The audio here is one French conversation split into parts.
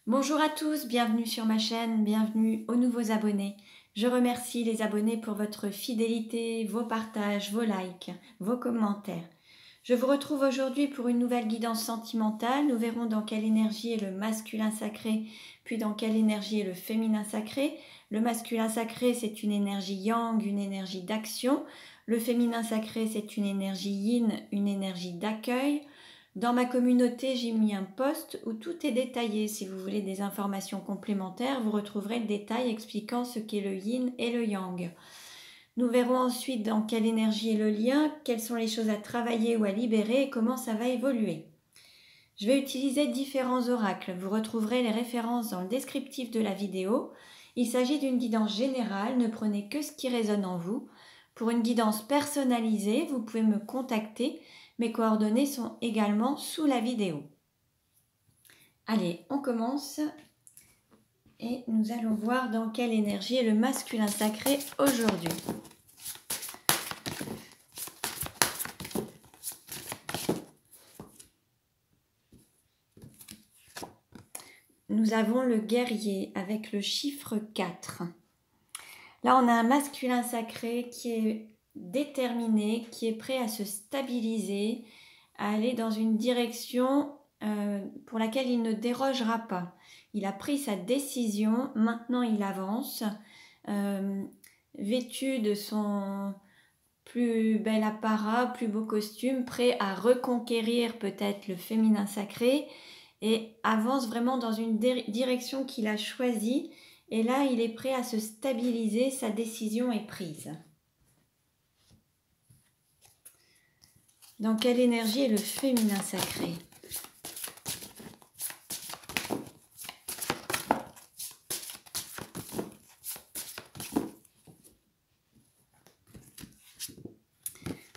Bonjour à tous, bienvenue sur ma chaîne, bienvenue aux nouveaux abonnés. Je remercie les abonnés pour votre fidélité, vos partages, vos likes, vos commentaires. Je vous retrouve aujourd'hui pour une nouvelle guidance sentimentale. Nous verrons dans quelle énergie est le masculin sacré, puis dans quelle énergie est le féminin sacré. Le masculin sacré, c'est une énergie yang, une énergie d'action. Le féminin sacré, c'est une énergie yin, une énergie d'accueil. Dans ma communauté, j'ai mis un post où tout est détaillé. Si vous voulez des informations complémentaires, vous retrouverez le détail expliquant ce qu'est le yin et le yang. Nous verrons ensuite dans quelle énergie est le lien, quelles sont les choses à travailler ou à libérer et comment ça va évoluer. Je vais utiliser différents oracles. Vous retrouverez les références dans le descriptif de la vidéo. Il s'agit d'une guidance générale, ne prenez que ce qui résonne en vous. Pour une guidance personnalisée, vous pouvez me contacter. Mes coordonnées sont également sous la vidéo. Allez, on commence et nous allons voir dans quelle énergie est le masculin sacré aujourd'hui. Nous avons le guerrier avec le chiffre 4. Là, on a un masculin sacré qui est déterminé, qui est prêt à se stabiliser, à aller dans une direction pour laquelle il ne dérogera pas. Il a pris sa décision, maintenant il avance, vêtu de son plus bel apparat, plus beau costume, prêt à reconquérir peut-être le féminin sacré et avance vraiment dans une direction qu'il a choisie. Et là, il est prêt à se stabiliser, sa décision est prise. Dans quelle énergie est le féminin sacré ?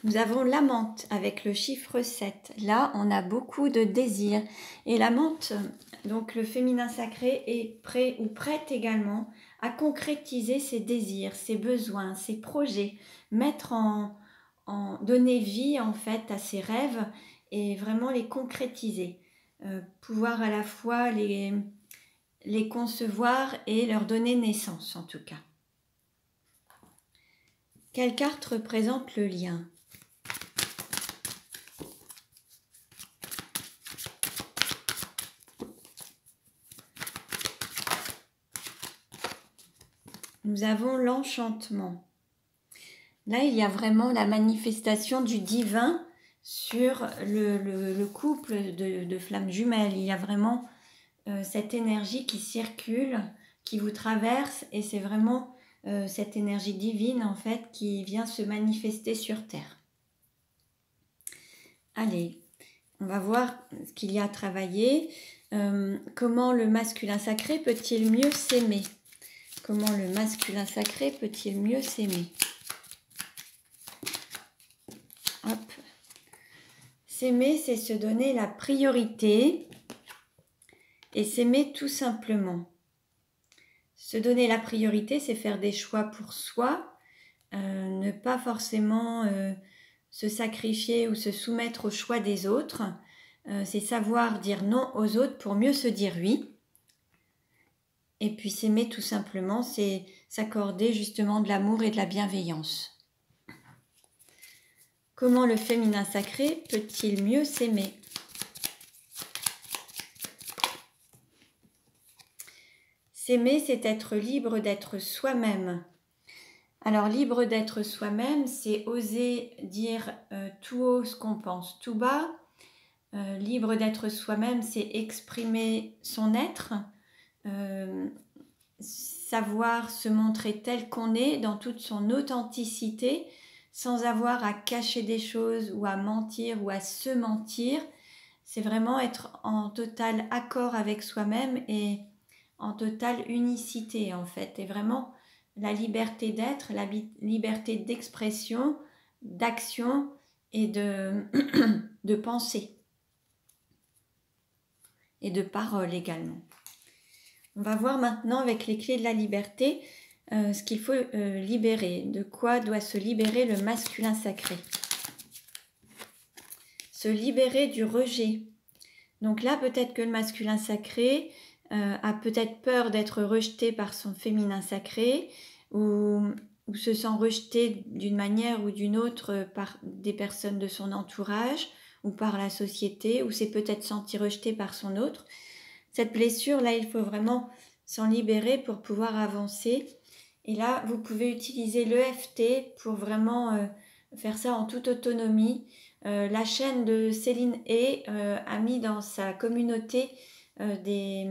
Nous avons la menthe avec le chiffre 7. Là, on a beaucoup de désirs. Et la menthe, donc le féminin sacré, est prêt ou prête également à concrétiser ses désirs, ses besoins, ses projets, donner vie en fait à ses rêves et vraiment les concrétiser. Pouvoir à la fois les concevoir et leur donner naissance en tout cas. Quelle carte représente le lien ? Nous avons l'enchantement. Là, il y a vraiment la manifestation du divin sur le couple de flammes jumelles. Il y a vraiment cette énergie qui circule, qui vous traverse, et c'est vraiment cette énergie divine en fait qui vient se manifester sur Terre. Allez, on va voir ce qu'il y a à travailler. Comment le masculin sacré peut-il mieux s'aimer ? Comment le masculin sacré peut-il mieux s'aimer ? Hop. S'aimer, c'est se donner la priorité et s'aimer tout simplement. Se donner la priorité, c'est faire des choix pour soi, ne pas forcément se sacrifier ou se soumettre aux choix des autres. C'est savoir dire non aux autres pour mieux se dire oui. Et puis s'aimer tout simplement, c'est s'accorder justement de l'amour et de la bienveillance. Comment le féminin sacré peut-il mieux s'aimer ? S'aimer, c'est être libre d'être soi-même. Alors libre d'être soi-même, c'est oser dire tout haut ce qu'on pense tout bas. Libre d'être soi-même, c'est exprimer son être. Savoir se montrer tel qu'on est dans toute son authenticité sans avoir à cacher des choses ou à mentir ou à se mentir. C'est vraiment être en total accord avec soi-même et en totale unicité en fait. Et vraiment la liberté d'être, la liberté d'expression, d'action et de pensée et de parole également. On va voir maintenant avec les clés de la liberté ce qu'il faut libérer. De quoi doit se libérer le masculin sacré ? Se libérer du rejet. Donc là, peut-être que le masculin sacré a peut-être peur d'être rejeté par son féminin sacré ou se sent rejeté d'une manière ou d'une autre par des personnes de son entourage ou par la société, ou s'est peut-être senti rejeté par son autre. Cette blessure-là, il faut vraiment s'en libérer pour pouvoir avancer. Et là, vous pouvez utiliser l'EFT pour vraiment faire ça en toute autonomie. La chaîne de Céline a mis dans sa communauté des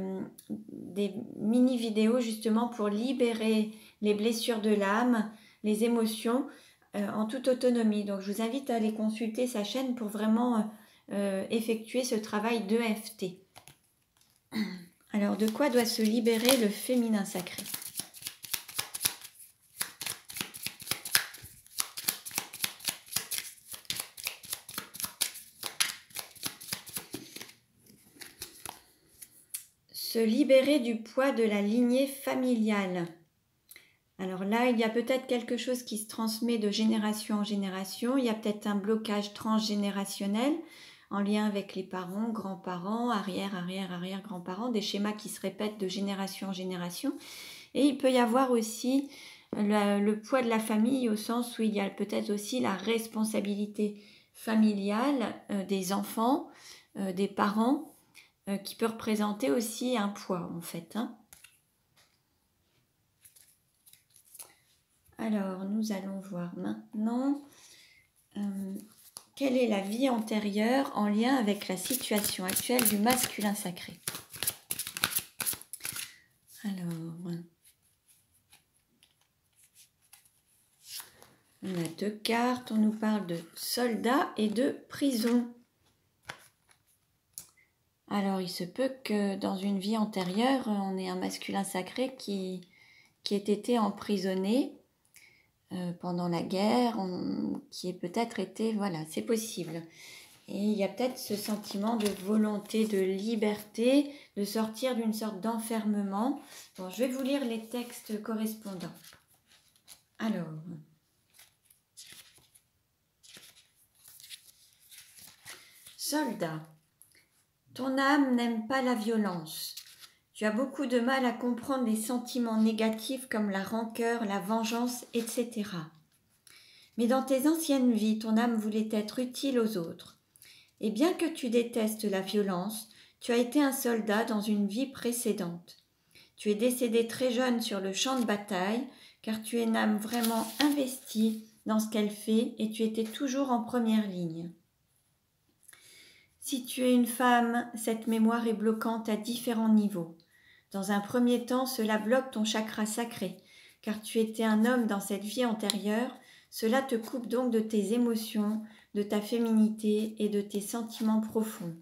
mini-vidéos justement pour libérer les blessures de l'âme, les émotions en toute autonomie. Donc je vous invite à aller consulter sa chaîne pour vraiment effectuer ce travail d'EFT. Alors de quoi doit se libérer le féminin sacré ? Se libérer du poids de la lignée familiale. Alors là, il y a peut-être quelque chose qui se transmet de génération en génération. Il y a peut-être un blocage transgénérationnel en lien avec les parents, grands-parents, arrière-grands-parents, des schémas qui se répètent de génération en génération. Et il peut y avoir aussi le poids de la famille au sens où il y a peut-être aussi la responsabilité familiale des enfants, des parents, qui peut représenter aussi un poids en fait. Alors, nous allons voir maintenant quelle est la vie antérieure en lien avec la situation actuelle du masculin sacré. Alors, on a 2 cartes, on nous parle de soldat et de prison. Alors, il se peut que dans une vie antérieure, on ait un masculin sacré qui ait été emprisonné pendant la guerre, qui ait peut-être été... Voilà, c'est possible. Et il y a peut-être ce sentiment de volonté, de liberté, de sortir d'une sorte d'enfermement. Bon, je vais vous lire les textes correspondants. Alors... Soldat. Ton âme n'aime pas la violence. Tu as beaucoup de mal à comprendre les sentiments négatifs comme la rancœur, la vengeance, etc. Mais dans tes anciennes vies, ton âme voulait être utile aux autres. Et bien que tu détestes la violence, tu as été un soldat dans une vie précédente. Tu es décédé très jeune sur le champ de bataille, car tu es une âme vraiment investie dans ce qu'elle fait et tu étais toujours en première ligne. Si tu es une femme, cette mémoire est bloquante à différents niveaux. Dans un premier temps, cela bloque ton chakra sacré, car tu étais un homme dans cette vie antérieure, cela te coupe donc de tes émotions, de ta féminité et de tes sentiments profonds.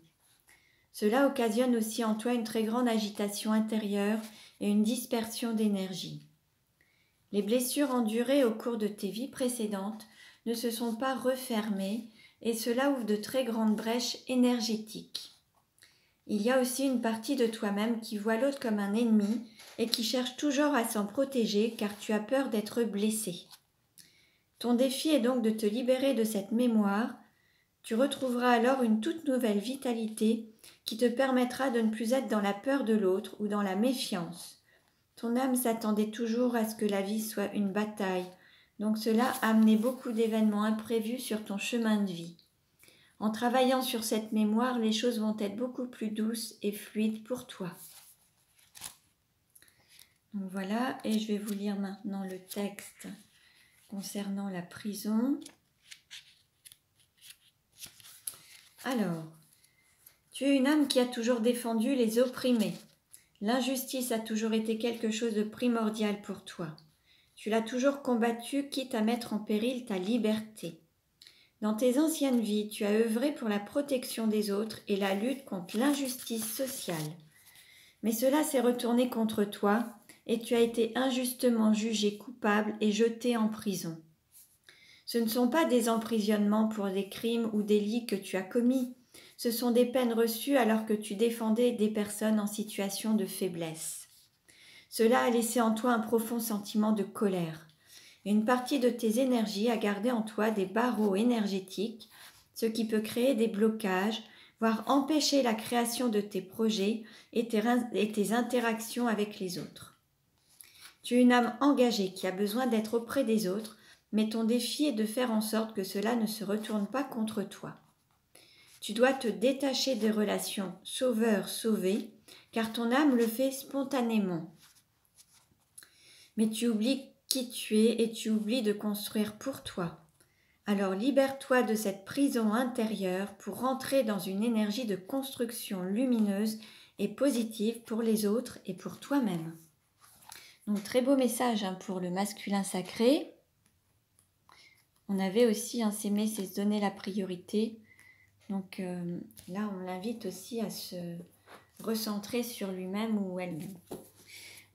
Cela occasionne aussi en toi une très grande agitation intérieure et une dispersion d'énergie. Les blessures endurées au cours de tes vies précédentes ne se sont pas refermées et cela ouvre de très grandes brèches énergétiques. Il y a aussi une partie de toi-même qui voit l'autre comme un ennemi et qui cherche toujours à s'en protéger car tu as peur d'être blessé. Ton défi est donc de te libérer de cette mémoire. Tu retrouveras alors une toute nouvelle vitalité qui te permettra de ne plus être dans la peur de l'autre ou dans la méfiance. Ton âme s'attendait toujours à ce que la vie soit une bataille, donc cela a amené beaucoup d'événements imprévus sur ton chemin de vie. En travaillant sur cette mémoire, les choses vont être beaucoup plus douces et fluides pour toi. Donc voilà, et je vais vous lire maintenant le texte concernant la prison. Alors, tu es une âme qui a toujours défendu les opprimés. L'injustice a toujours été quelque chose de primordial pour toi. Tu l'as toujours combattu, quitte à mettre en péril ta liberté. Dans tes anciennes vies, tu as œuvré pour la protection des autres et la lutte contre l'injustice sociale. Mais cela s'est retourné contre toi et tu as été injustement jugé coupable et jeté en prison. Ce ne sont pas des emprisonnements pour des crimes ou délits que tu as commis, ce sont des peines reçues alors que tu défendais des personnes en situation de faiblesse. Cela a laissé en toi un profond sentiment de colère. Et une partie de tes énergies a gardé en toi des barreaux énergétiques, ce qui peut créer des blocages, voire empêcher la création de tes projets et tes interactions avec les autres. Tu es une âme engagée qui a besoin d'être auprès des autres, mais ton défi est de faire en sorte que cela ne se retourne pas contre toi. Tu dois te détacher des relations sauveur-sauvé, car ton âme le fait spontanément. Mais tu oublies qui tu es et tu oublies de construire pour toi. Alors libère-toi de cette prison intérieure pour rentrer dans une énergie de construction lumineuse et positive pour les autres et pour toi-même. Donc très beau message pour le masculin sacré. On avait aussi s'aimer, c'est se donner la priorité. Donc là, on l'invite aussi à se recentrer sur lui-même ou elle-même.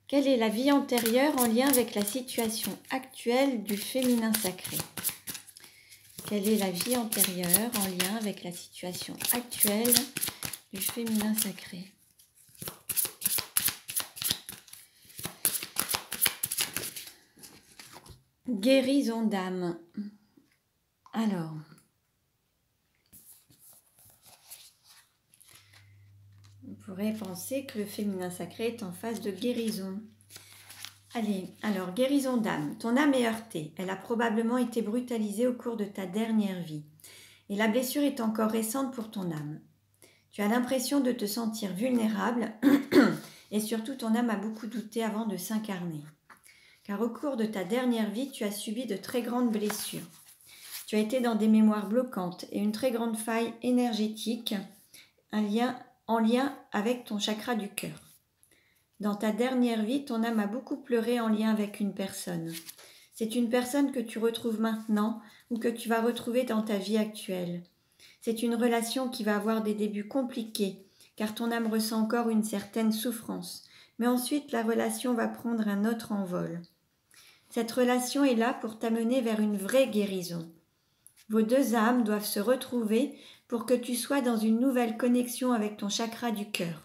Quelle est la vie antérieure en lien avec la situation actuelle du féminin sacré? Quelle est la vie antérieure en lien avec la situation actuelle du féminin sacré? Guérison d'âme. Alors, on pourrait penser que le féminin sacré est en phase de guérison. Allez, alors, guérison d'âme. Ton âme est heurtée. Elle a probablement été brutalisée au cours de ta dernière vie. Et la blessure est encore récente pour ton âme. Tu as l'impression de te sentir vulnérable et surtout ton âme a beaucoup douté avant de s'incarner. Car au cours de ta dernière vie, tu as subi de très grandes blessures. Tu as été dans des mémoires bloquantes et une très grande faille énergétique en lien avec ton chakra du cœur. Dans ta dernière vie, ton âme a beaucoup pleuré en lien avec une personne. C'est une personne que tu retrouves maintenant ou que tu vas retrouver dans ta vie actuelle. C'est une relation qui va avoir des débuts compliqués, car ton âme ressent encore une certaine souffrance. Mais ensuite, la relation va prendre un autre envol. Cette relation est là pour t'amener vers une vraie guérison. Vos deux âmes doivent se retrouver pour que tu sois dans une nouvelle connexion avec ton chakra du cœur.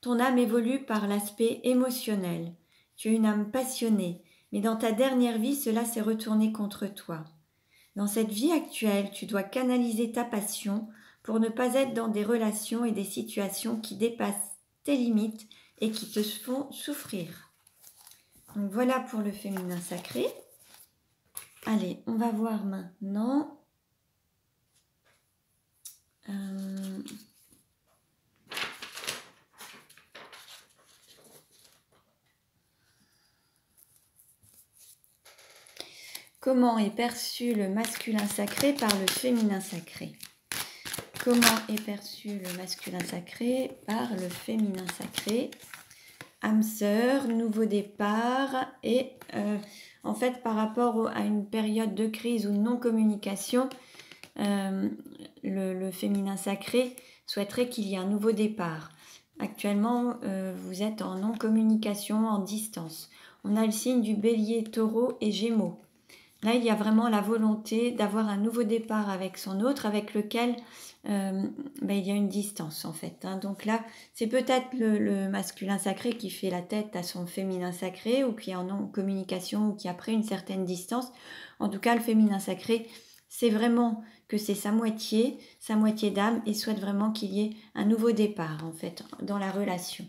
Ton âme évolue par l'aspect émotionnel. Tu es une âme passionnée, mais dans ta dernière vie, cela s'est retourné contre toi. Dans cette vie actuelle, tu dois canaliser ta passion pour ne pas être dans des relations et des situations qui dépassent tes limites et qui te font souffrir. Donc voilà pour le féminin sacré. Allez, on va voir maintenant. Comment est perçu le masculin sacré par le féminin sacré? Comment est perçu le masculin sacré par le féminin sacré? Âme sœur, nouveau départ et en fait par rapport à une période de crise ou de non-communication, le féminin sacré souhaiterait qu'il y ait un nouveau départ. Actuellement, vous êtes en non-communication, en distance. On a le signe du bélier, taureau et gémeaux. Là, il y a vraiment la volonté d'avoir un nouveau départ avec son autre, avec lequel il y a une distance en fait. Donc là, c'est peut-être le masculin sacré qui fait la tête à son féminin sacré ou qui est en non-communication ou qui a pris une certaine distance. En tout cas, le féminin sacré, c'est vraiment que c'est sa moitié d'âme et souhaite vraiment qu'il y ait un nouveau départ en fait dans la relation.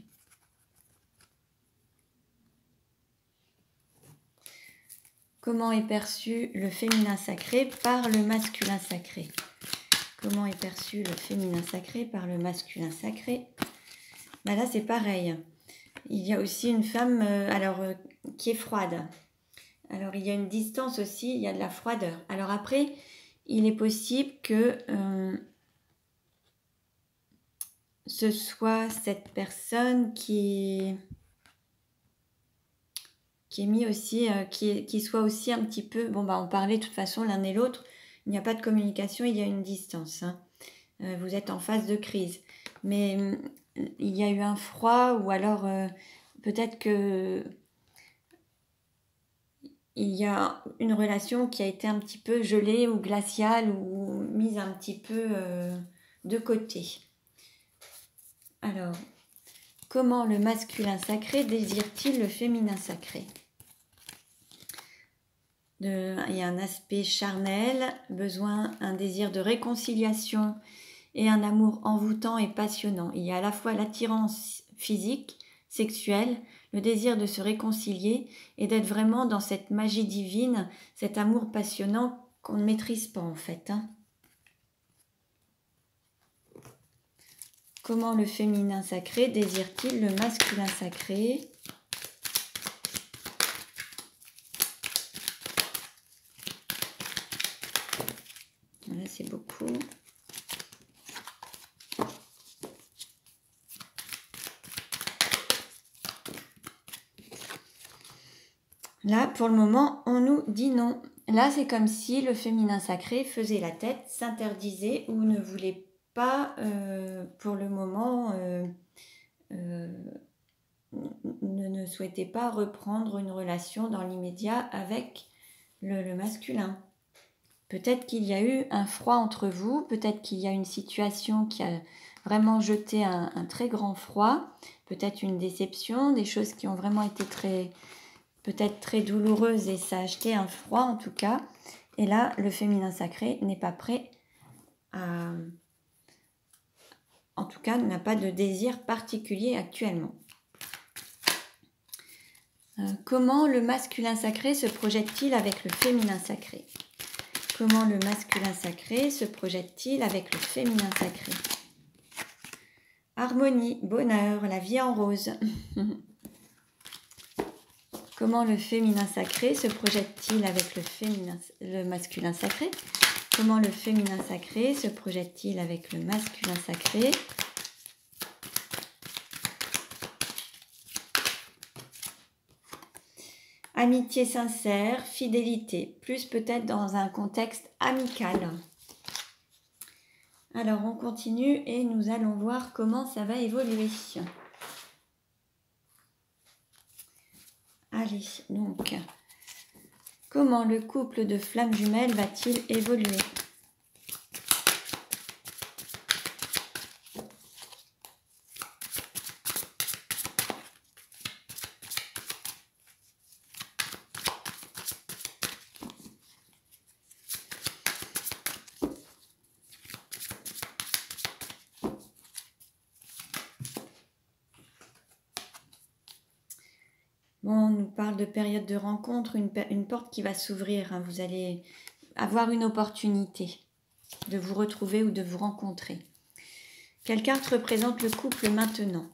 Comment est perçu le féminin sacré par le masculin sacré? Comment est perçu le féminin sacré par le masculin sacré? Là, c'est pareil. Il y a aussi une femme qui est froide. Alors, il y a une distance aussi, il y a de la froideur. Alors après, il est possible que ce soit cette personne qui est mis aussi, qui soit aussi un petit peu... on parlait de toute façon l'un et l'autre, il n'y a pas de communication, il y a une distance. Vous êtes en phase de crise. Mais il y a eu un froid ou alors peut-être que il y a une relation qui a été un petit peu gelée ou glaciale ou mise un petit peu de côté. Alors, comment le masculin sacré désire-t-il le féminin sacré? Il y a un aspect charnel, un désir de réconciliation et un amour envoûtant et passionnant. Il y a à la fois l'attirance physique, sexuelle, le désir de se réconcilier et d'être vraiment dans cette magie divine, cet amour passionnant qu'on ne maîtrise pas en fait. Comment le féminin sacré désire-t-il le masculin sacré? Voilà, c'est beaucoup. Là, pour le moment, on nous dit non. Là, c'est comme si le féminin sacré faisait la tête, s'interdisait ou ne voulait pas, pour le moment, ne souhaitait pas reprendre une relation dans l'immédiat avec le masculin. Peut-être qu'il y a eu un froid entre vous, peut-être qu'il y a une situation qui a vraiment jeté un très grand froid, peut-être une déception, des choses qui ont vraiment été peut-être très douloureuses et ça a jeté un froid en tout cas. Et là, le féminin sacré n'est pas prêt à... En tout cas, n'a pas de désir particulier actuellement. Comment le masculin sacré se projette-t-il avec le féminin sacré? Comment le masculin sacré se projette-t-il avec le féminin sacré? Harmonie, bonheur, la vie en rose. Comment le féminin sacré se projette-t-il avec le masculin sacré? Comment le féminin sacré se projette-t-il avec le masculin sacré? Amitié sincère, fidélité, plus peut-être dans un contexte amical. Alors on continue et nous allons voir comment ça va évoluer. Allez, donc, comment le couple de flammes jumelles va-t-il évoluer? Bon, on nous parle de période de rencontre, une porte qui va s'ouvrir. Hein. Vous allez avoir une opportunité de vous retrouver ou de vous rencontrer. Quelle carte représente le couple maintenant?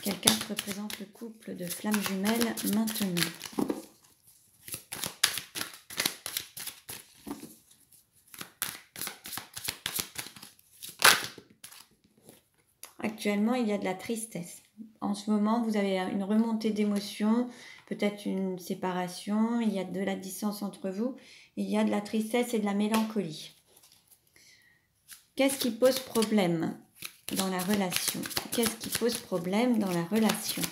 Quelle carte représente le couple de flammes jumelles maintenant? Actuellement, il y a de la tristesse. En ce moment, vous avez une remontée d'émotions, peut-être une séparation, il y a de la distance entre vous, il y a de la tristesse et de la mélancolie. Qu'est-ce qui pose problème dans la relation? Qu'est-ce qui pose problème dans la relation?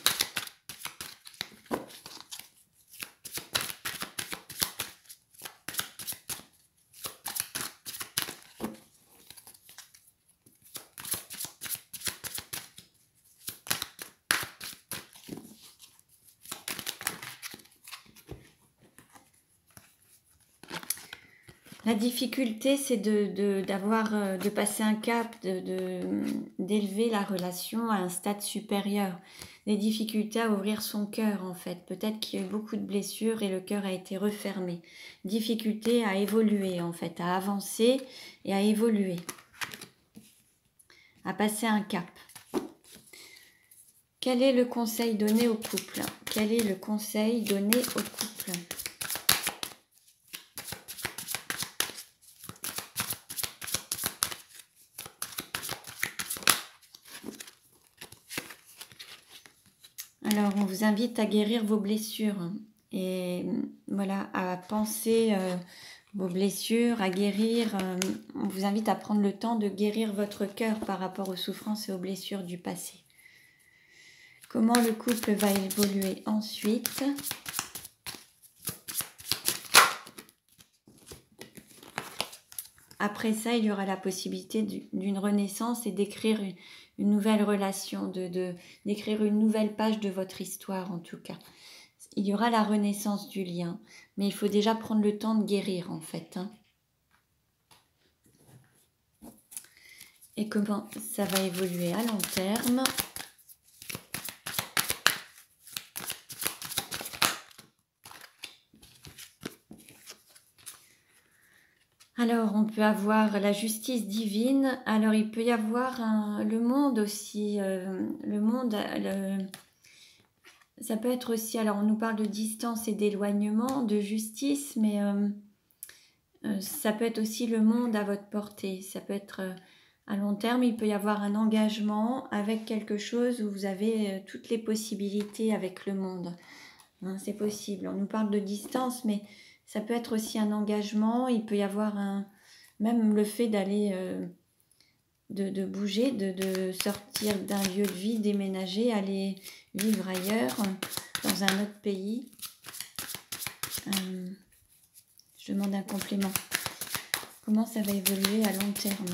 La difficulté, c'est de passer un cap, d'élever la relation à un stade supérieur. Des difficultés à ouvrir son cœur, en fait. Peut-être qu'il y a eu beaucoup de blessures et le cœur a été refermé. Difficulté à évoluer, en fait, à avancer et à évoluer. À passer un cap. Quel est le conseil donné au couple? Quel est le conseil donné au couple? Alors, on vous invite à guérir vos blessures et voilà, à penser vos blessures, à guérir. On vous invite à prendre le temps de guérir votre cœur par rapport aux souffrances et aux blessures du passé. Comment le couple va évoluer ensuite? Après ça, il y aura la possibilité d'une renaissance et d'écrire une nouvelle relation, d'écrire une nouvelle page de votre histoire en tout cas. Il y aura la renaissance du lien, mais il faut déjà prendre le temps de guérir en fait. et comment ça va évoluer à long terme. Alors, on peut avoir la justice divine. Alors, il peut y avoir le monde aussi. Le monde, ça peut être aussi... Alors, on nous parle de distance et d'éloignement, de justice, mais ça peut être aussi le monde à votre portée. Ça peut être à long terme. Il peut y avoir un engagement avec quelque chose où vous avez toutes les possibilités avec le monde. Hein, c'est possible. On nous parle de distance, mais ça peut être aussi un engagement. Il peut y avoir même le fait d'aller, de bouger, de sortir d'un lieu de vie, déménager, aller vivre ailleurs, dans un autre pays. Je demande un complément. Comment ça va évoluer à long terme ?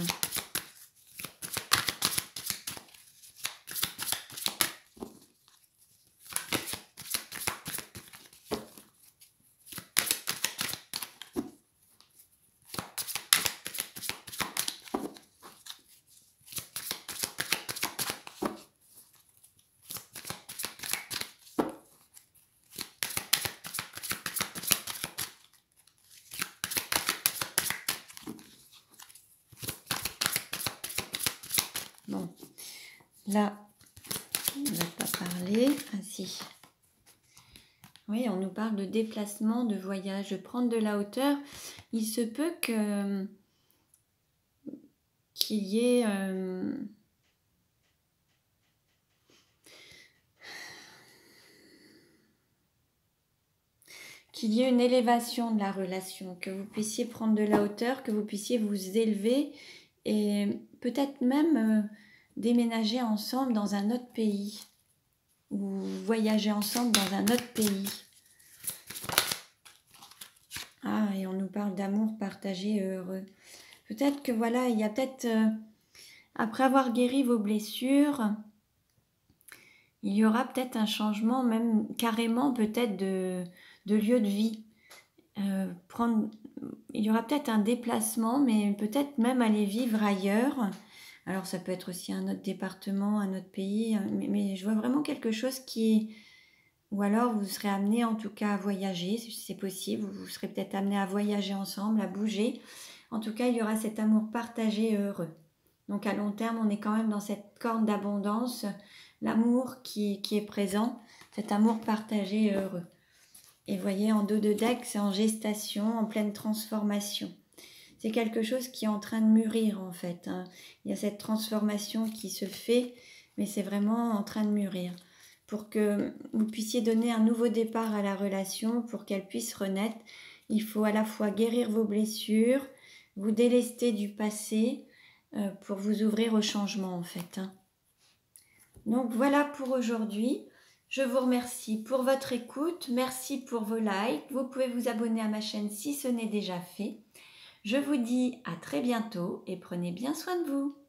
Bon, là, on ne va pas parler. Ah si. Oui, on nous parle de déplacement, de voyage, de prendre de la hauteur. Il se peut qu'il y ait... qu'il y ait une élévation de la relation, que vous puissiez prendre de la hauteur, que vous puissiez vous élever et peut-être même déménager ensemble dans un autre pays ou voyager ensemble dans un autre pays. Ah, et on nous parle d'amour partagé et heureux. Peut-être que voilà, il y a peut-être, après avoir guéri vos blessures, il y aura peut-être un changement, même carrément peut-être de lieu de vie. Il y aura peut-être un déplacement, mais peut-être même aller vivre ailleurs. Alors ça peut être aussi un autre département, un autre pays, mais je vois vraiment quelque chose qui... Ou alors vous serez amené en tout cas à voyager, si c'est possible, vous serez peut-être amené à voyager ensemble, à bouger. En tout cas, il y aura cet amour partagé et heureux. Donc à long terme, on est quand même dans cette corne d'abondance, l'amour qui est présent, cet amour partagé et heureux. Et vous voyez, en dos de deck, c'est en gestation, en pleine transformation. C'est quelque chose qui est en train de mûrir en fait. Hein. Il y a cette transformation qui se fait, mais c'est vraiment en train de mûrir. Pour que vous puissiez donner un nouveau départ à la relation, pour qu'elle puisse renaître, il faut à la fois guérir vos blessures, vous délester du passé, pour vous ouvrir au changement en fait. Hein. Donc voilà pour aujourd'hui. Je vous remercie pour votre écoute, merci pour vos likes. Vous pouvez vous abonner à ma chaîne si ce n'est déjà fait. Je vous dis à très bientôt et prenez bien soin de vous.